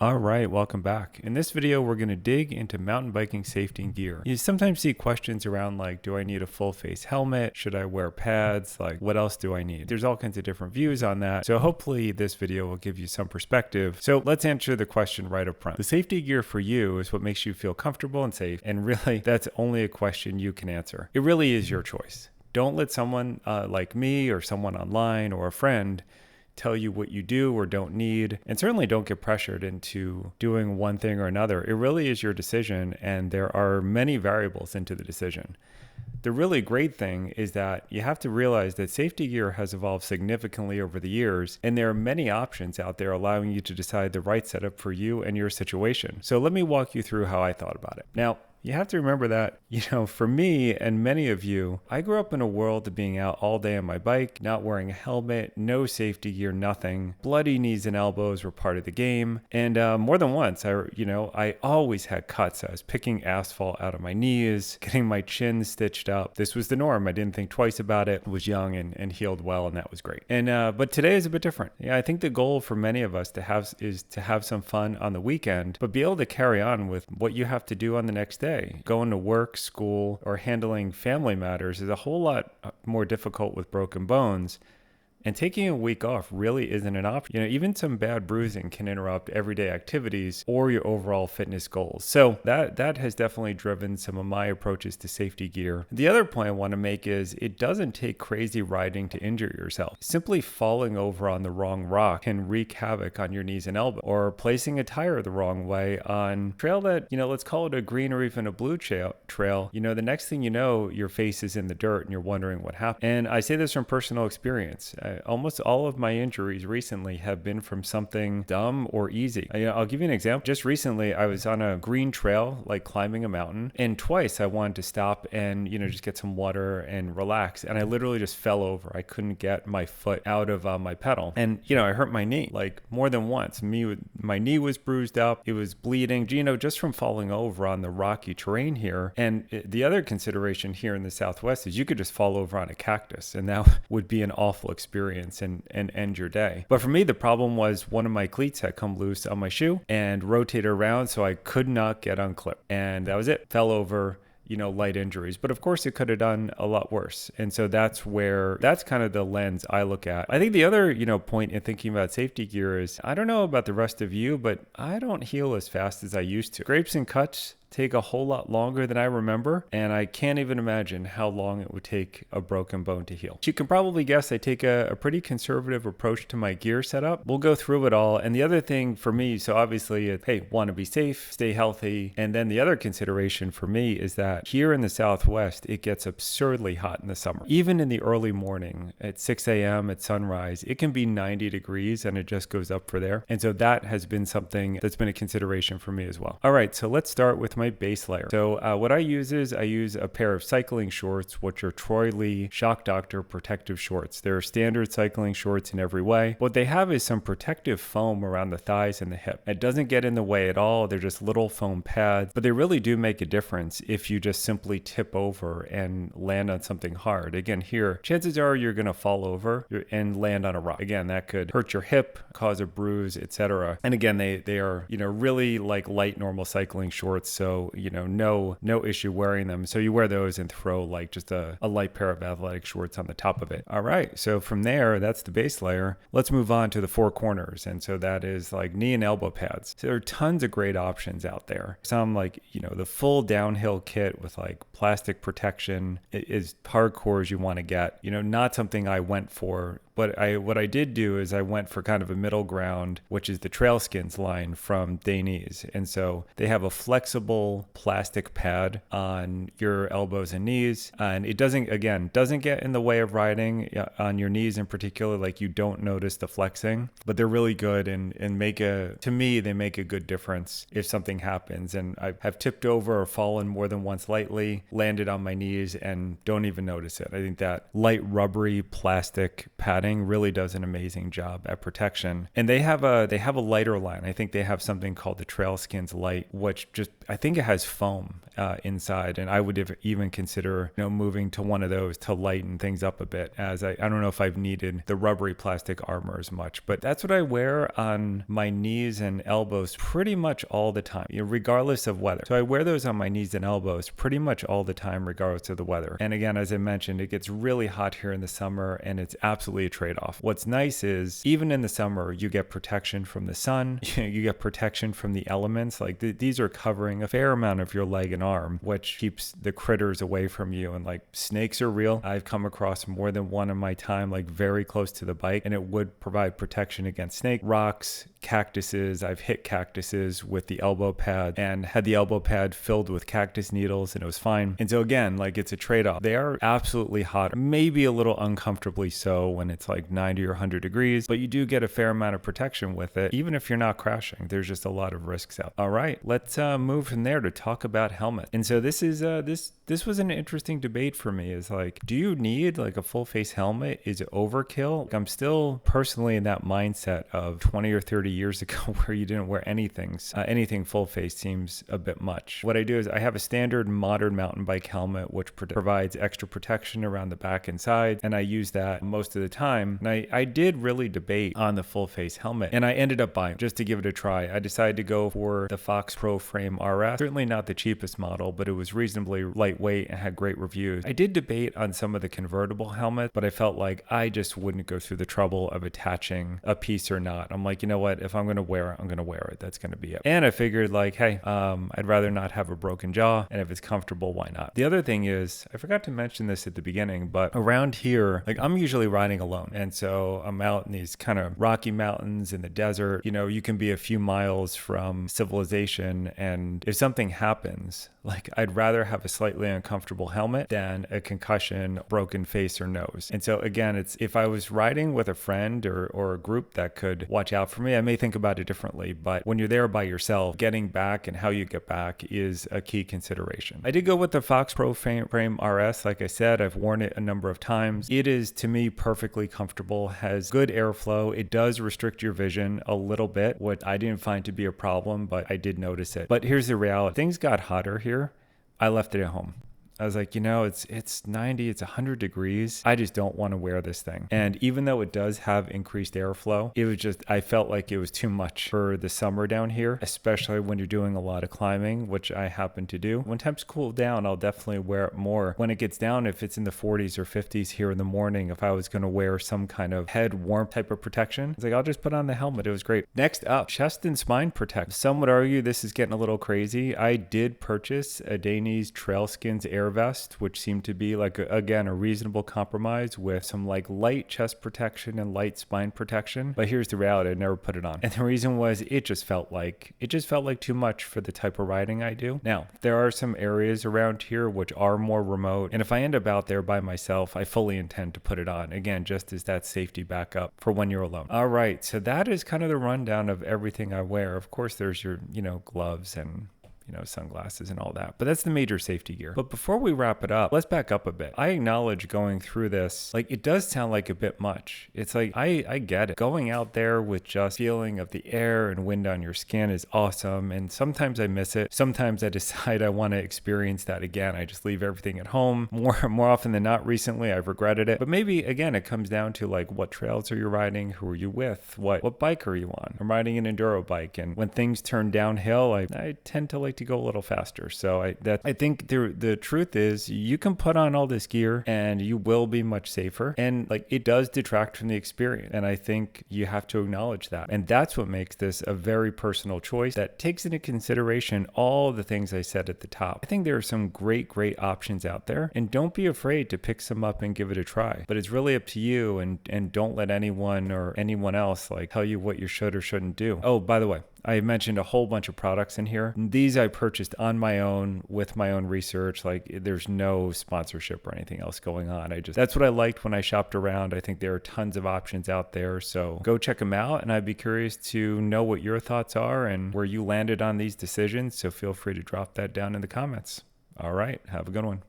All right, welcome back. In this video, we're going to dig into mountain biking safety and gear. You sometimes see questions around like, do I need a full face helmet? Should I wear pads? Like, what else do I need? There's all kinds of different views on that. So hopefully this video will give you some perspective. So let's answer the question right up front. The safety gear for you is what makes you feel comfortable and safe. And really, that's only a question you can answer. It really is your choice. Don't let someone like me or someone online or a friend tell you what you do or don't need, and certainly don't get pressured into doing one thing or another. It really is your decision, and there are many variables into the decision. The really great thing is that you have to realize that safety gear has evolved significantly over the years, and there are many options out there allowing you to decide the right setup for you and your situation. So let me walk you through how I thought about it. Now, you have to remember that, for me and many of you, I grew up in a world of being out all day on my bike, not wearing a helmet, no safety gear, nothing. Bloody knees and elbows were part of the game. And more than once, I always had cuts. I was picking asphalt out of my knees, getting my chin stitched up. This was the norm. I didn't think twice about it. I was young and healed well, and that was great. And but today is a bit different. Yeah, I think the goal for many of us is to have some fun on the weekend, but be able to carry on with what you have to do on the next day. Going to work, school, or handling family matters is a whole lot more difficult with broken bones. And taking a week off really isn't an option. Even some bad bruising can interrupt everyday activities or your overall fitness goals. So that has definitely driven some of my approaches to safety gear. The other point I want to make is it doesn't take crazy riding to injure yourself. Simply falling over on the wrong rock can wreak havoc on your knees and elbows, or placing a tire the wrong way on trail that, let's call it a green or even a blue trail. The next thing you know, your face is in the dirt and you're wondering what happened. And I say this from personal experience. Almost all of my injuries recently have been from something dumb or easy. I'll give you an example. Just recently, I was on a green trail, like climbing a mountain, and twice I wanted to stop and, just get some water and relax. And I literally just fell over. I couldn't get my foot out of my pedal. And, I hurt my knee like more than once. My knee was bruised up. It was bleeding, just from falling over on the rocky terrain here. And the other consideration here in the Southwest is you could just fall over on a cactus, and that would be an awful experience and end your day. But for me, the problem was one of my cleats had come loose on my shoe and rotated around, so I could not get unclipped. And that was it. Fell over. Light injuries. But of course it could have done a lot worse. And so that's kind of the lens I look at. I think the other, point in thinking about safety gear is, I don't know about the rest of you, but I don't heal as fast as I used to. Scrapes and cuts take a whole lot longer than I remember, and I can't even imagine how long it would take a broken bone to heal. You can probably guess I take a pretty conservative approach to my gear setup. We'll go through it all. And the other thing for me, so obviously, want to be safe, stay healthy. And then the other consideration for me is that here in the Southwest, it gets absurdly hot in the summer. Even in the early morning at 6 a.m. at sunrise, it can be 90 degrees and it just goes up for there. And so that has been something that's been a consideration for me as well. All right, so let's start with my base layer. So what I use a pair of cycling shorts, which are Troy Lee Shock Doctor protective shorts. They're standard cycling shorts in every way. What they have is some protective foam around the thighs and the hip. It doesn't get in the way at all. They're just little foam pads, but they really do make a difference if you just simply tip over and land on something hard. Again, here, chances are you're going to fall over and land on a rock. Again, that could hurt your hip, cause a bruise, etc. And again, they are, really like light normal cycling shorts. So, no issue wearing them. So you wear those and throw like just a light pair of athletic shorts on the top of it. All right. So from there, that's the base layer. Let's move on to the four corners. And so that is like knee and elbow pads. So there are tons of great options out there. Some like, the full downhill kit with like plastic protection is hardcore as you want to get, not something I went for. What I did do is I went for kind of a middle ground, which is the Trailskins line from Dainese. And so they have a flexible plastic pad on your elbows and knees. And it doesn't get in the way of riding on your knees in particular. Like you don't notice the flexing, but they're really good and to me, they make a good difference if something happens. And I have tipped over or fallen more than once lightly, landed on my knees and don't even notice it. I think that light rubbery plastic padding really does an amazing job at protection. And they have a lighter line. I think they have something called the Trailskins Light, which I think it has foam inside. And I would even consider, moving to one of those to lighten things up a bit, as I don't know if I've needed the rubbery plastic armor as much, but that's what I wear on my knees and elbows pretty much all the time, regardless of weather. So I wear those on my knees and elbows pretty much all the time, regardless of the weather. And again, as I mentioned, it gets really hot here in the summer, and it's absolutely a trade-off. What's nice is even in the summer, you get protection from the sun, you get protection from the elements. Like these are covering a fair amount of your leg and arm, which keeps the critters away from you. And like snakes are real. I've come across more than one in my time, like very close to the bike, and it would provide protection against snake, rocks, cactuses. I've hit cactuses with the elbow pad and had the elbow pad filled with cactus needles, and it was fine. And so again, like it's a trade-off. They are absolutely hot, maybe a little uncomfortably so when it's like 90 or 100 degrees, but you do get a fair amount of protection with it. Even if you're not crashing, there's just a lot of risks out. All right, let's move from there to talk about helmet. And so this is this was an interesting debate for me, is like, do you need like a full face helmet? Is it overkill? Like, I'm still personally in that mindset of 20 or 30 years ago where you didn't wear anything full face seems a bit much. What I do is I have a standard modern mountain bike helmet which provides extra protection around the back and side, and I use that most of the time. And I did really debate on the full face helmet, and I ended up buying just to give it a try. I decided to go for the Fox Pro Frame RS. Certainly not the cheapest model, but it was reasonably lightweight and had great reviews. I did debate on some of the convertible helmets, but I felt like I just wouldn't go through the trouble of attaching a piece or not. I'm like, you know what? If I'm going to wear it, I'm going to wear it. That's going to be it. And I figured like, hey, I'd rather not have a broken jaw, and if it's comfortable, why not? The other thing is, I forgot to mention this at the beginning, but around here, like I'm usually riding alone. And so I'm out in these kind of rocky mountains in the desert. You can be a few miles from civilization, and if something happens, like I'd rather have a slightly uncomfortable helmet than a concussion, broken face or nose. And so again, it's if I was riding with a friend or a group that could watch out for me, I may think about it differently. But when you're there by yourself, getting back and how you get back is a key consideration. I did go with the Fox Pro Frame RS. Like I said, I've worn it a number of times. It is, to me, perfectly comfortable, has good airflow. It does restrict your vision a little bit, what I didn't find to be a problem, but I did notice it. But here's the reality. Things got hotter here. I left it at home. I was like, it's 90, it's 100 degrees. I just don't want to wear this thing. And even though it does have increased airflow, it was just, I felt like it was too much for the summer down here, especially when you're doing a lot of climbing, which I happen to do. When temps cool down, I'll definitely wear it more. When it gets down, if it's in the 40s or 50s here in the morning, if I was going to wear some kind of head warmth type of protection, it's like, I'll just put on the helmet. It was great. Next up, chest and spine protection. Some would argue this is getting a little crazy. I did purchase a Dainese Trailskins Air Vest, which seemed to be like a reasonable compromise with some like light chest protection and light spine protection. But here's the reality: I never put it on, and the reason was it just felt like too much for the type of riding I do. Now there are some areas around here which are more remote, and if I end up out there by myself, I fully intend to put it on again, just as that safety backup for when you're alone. All right, so that is kind of the rundown of everything I wear. Of course, there's your gloves and sunglasses and all that. But that's the major safety gear. But before we wrap it up, let's back up a bit. I acknowledge going through this, like it does sound like a bit much. It's like, I get it. Going out there with just feeling of the air and wind on your skin is awesome. And sometimes I miss it. Sometimes I decide I want to experience that again. I just leave everything at home. More often than not recently, I've regretted it. But maybe again, it comes down to like, what trails are you riding? Who are you with? What bike are you on? I'm riding an enduro bike. And when things turn downhill, I tend to like to go a little faster. So I think the truth is you can put on all this gear and you will be much safer, and like it does detract from the experience, and I think you have to acknowledge that. And that's what makes this a very personal choice that takes into consideration all the things I said at the top. I think there are some great options out there, and don't be afraid to pick some up and give it a try. But it's really up to you, and don't let anyone or anyone else like tell you what you should or shouldn't do. Oh, by the way, I mentioned a whole bunch of products in here. These I purchased on my own with my own research. Like there's no sponsorship or anything else going on. That's what I liked when I shopped around. I think there are tons of options out there. So go check them out. And I'd be curious to know what your thoughts are and where you landed on these decisions. So feel free to drop that down in the comments. All right. Have a good one.